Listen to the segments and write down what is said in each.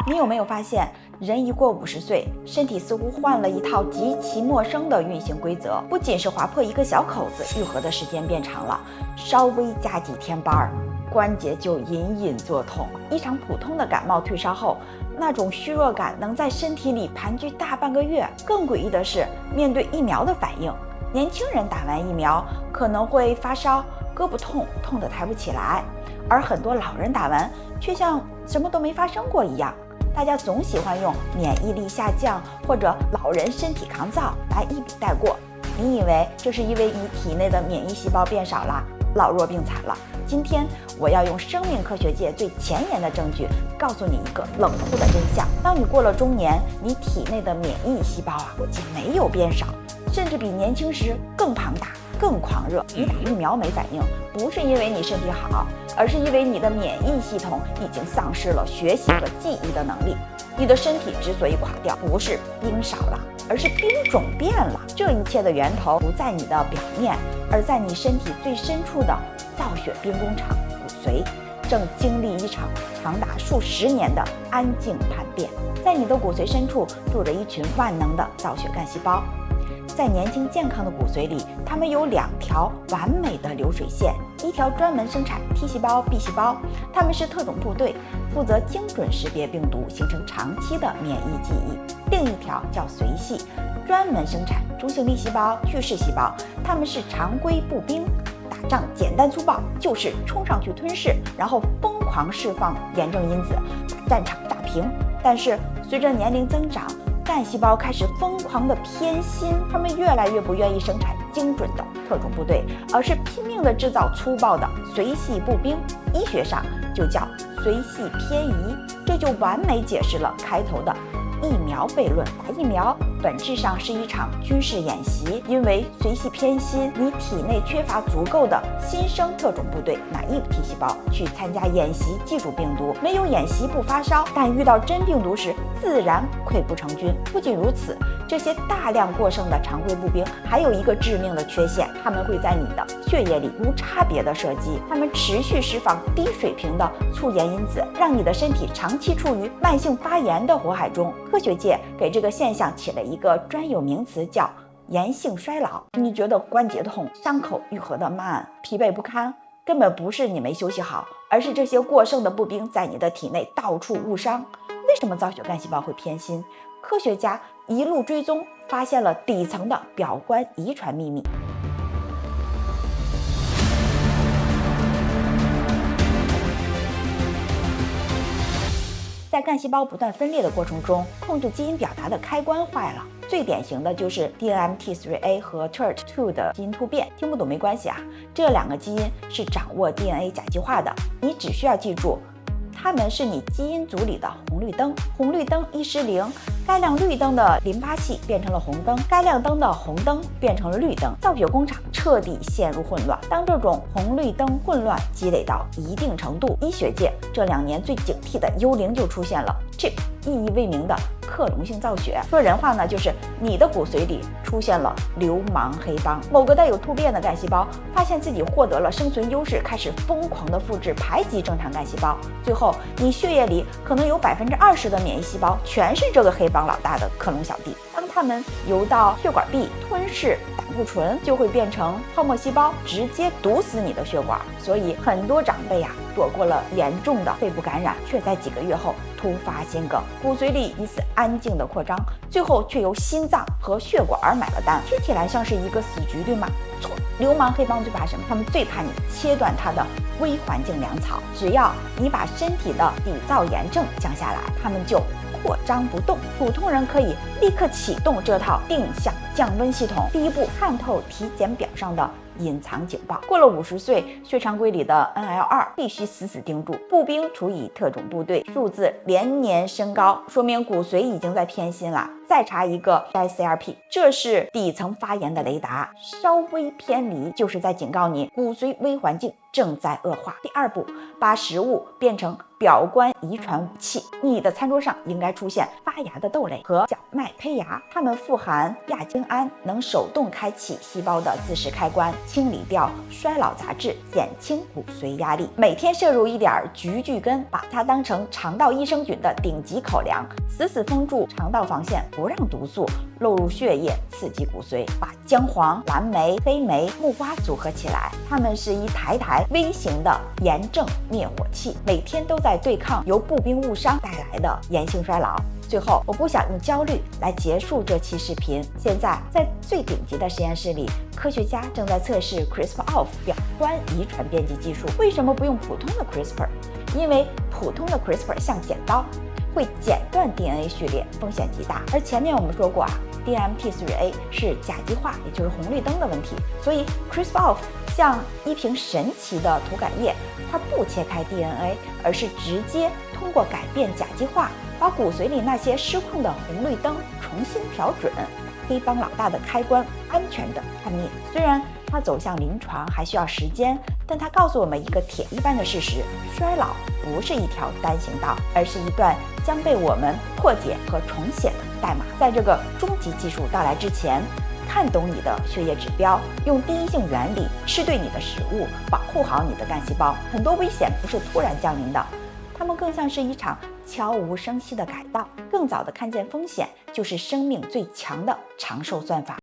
你有没有发现，人一过50岁，身体似乎换了一套极其陌生的运行规则？不仅是划破一个小口子，愈合的时间变长了，稍微加几天班，关节就隐隐作痛。一场普通的感冒退烧后，那种虚弱感能在身体里盘踞大半个月。更诡异的是，面对疫苗的反应，年轻人打完疫苗可能会发烧、胳膊痛，痛得抬不起来，而很多老人打完却像什么都没发生过一样。大家总喜欢用免疫力下降或者老人身体抗造来一笔带过。你以为这是因为你体内的免疫细胞变少了，老弱病残了？今天我要用生命科学界最前沿的证据告诉你一个冷酷的真相：当你过了中年，你体内的免疫细胞不仅没有变少，甚至比年轻时更庞大、更狂热。你打疫苗没反应，不是因为你身体好，而是因为你的免疫系统已经丧失了学习和记忆的能力。你的身体之所以垮掉，不是兵少了，而是兵种变了。这一切的源头不在你的表面，而在你身体最深处的造血兵工厂——骨髓，正经历一场长达数十年的安静叛变。在你的骨髓深处住着一群万能的造血干细胞。在年轻健康的骨髓里，它们有2条完美的流水线，一条专门生产 T 细胞、B 细胞，它们是特种部队，负责精准识别病毒，形成长期的免疫记忆；另一条叫髓系，专门生产中性粒细胞、巨噬细胞，它们是常规步兵。打仗简单粗暴，就是冲上去吞噬，然后疯狂释放炎症因子，把战场打平。但是随着年龄增长，干细胞开始疯狂的偏心，他们越来越不愿意生产精准的特种部队，而是拼命的制造粗暴的随系步兵，医学上就叫随系偏移。这就完美解释了开头的疫苗悖论。打疫苗本质上是一场军事演习，因为随系偏心，你体内缺乏足够的新生特种部队 naive T 细胞去参加演习，记住病毒。没有演习不发烧，但遇到真病毒时自然溃不成军。不仅如此，这些大量过剩的常规步兵还有一个致命的缺陷，他们会在你的血液里无差别的射击，他们持续释放低水平的促炎因子，让你的身体长期处于慢性发炎的火海中。科学界给这个现象起了一个专有名词，叫炎性衰老。你觉得关节痛、伤口愈合得慢、疲惫不堪，根本不是你没休息好，而是这些过剩的步兵在你的体内到处误伤。为什么造血干细胞会偏心？科学家一路追踪，发现了底层的表观遗传秘密。在干细胞不断分裂的过程中，控制基因表达的开关坏了。最典型的就是 DNMT3A 和 TERT2 的基因突变。听不懂没关系啊，这2个基因是掌握 DNA 甲基化的，你只需要记住，它们是你基因组里的红绿灯。红绿灯一失灵，该亮绿灯的淋巴系变成了红灯，该亮灯的红灯变成了绿灯，造血工厂彻底陷入混乱。当这种红绿灯混乱积累到一定程度，医学界这2年最警惕的幽灵就出现了 CHIP， 意义未明的克隆性造血。说人话呢，就是你的骨髓里出现了流氓黑帮。某个带有突变的干细胞发现自己获得了生存优势，开始疯狂的复制排挤正常干细胞，最后你血液里可能有20%的免疫细胞全是这个黑帮老大的克隆小弟。当他们游到血管壁吞噬胆固醇，就会变成泡沫细胞，直接毒死你的血管。所以很多长辈躲过了严重的肺部感染，却在几个月后突发心梗，骨髓里疑似安静的扩张，最后却由心脏和血管买了单。听起来像是一个死局，对吗？错，流氓黑帮最怕什么？他们最怕你切断他的微环境粮草。只要你把身体的底造炎症降下来，他们就扩张不动。普通人可以立刻启动这套定向降温系统。第一步，看透体检表上的隐藏警报。过了50岁，血常规里的 NL2 必须死死盯住。步兵除以特种部队数字连年升高，说明骨髓已经在偏心了。再查一个 DICRP， 这是底层发炎的雷达，稍微偏离就是在警告你骨髓微环境正在恶化。第2步，把食物变成表观遗传武器。你的餐桌上应该出现发芽的豆类和小麦胚芽，它们富含亚精胺，能手动开启细胞的自噬开关，清理掉衰老杂质，减轻骨髓压力。每天摄入一点菊苣根，把它当成肠道益生菌的顶级口粮，死死封住肠道防线，不让毒素漏入血液，刺激骨髓。把姜黄、蓝莓、黑莓、木瓜组合起来，它们是一台台微型的炎症灭火器，每天都在对抗由步兵误伤带来的炎性衰老。最后，我不想用焦虑来结束这期视频。现在，在最顶级的实验室里，科学家正在测试 CRISPR-Off 表观遗传编辑技术。为什么不用普通的 CRISPR？ 因为普通的 CRISPR 像剪刀，会剪断 DNA 序列，风险极大。而前面我们说过DMT3A 是甲基化，也就是红绿灯的问题。所以 CRISPR-Off 像一瓶神奇的涂改液，它不切开 DNA， 而是直接通过改变甲基化，把骨髓里那些失控的红绿灯重新调准，黑帮老大的开关安全的按灭。虽然它走向临床还需要时间，但它告诉我们一个铁一般的事实：衰老不是一条单行道，而是一段将被我们破解和重写的代码。在这个终极技术到来之前，看懂你的血液指标，用第一性原理吃对你的食物，保护好你的干细胞。很多危险不是突然降临的，它们更像是一场悄无声息的改造。更早的看见风险，就是生命最强的长寿算法。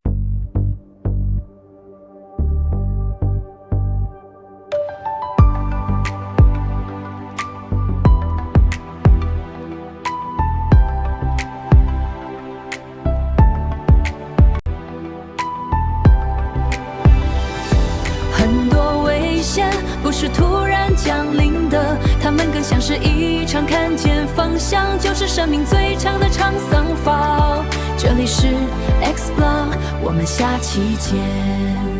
不是突然降临的，它们更像是一场看见方向就是生命最长的沧桑法。这里是 X Blog， 我们下期见。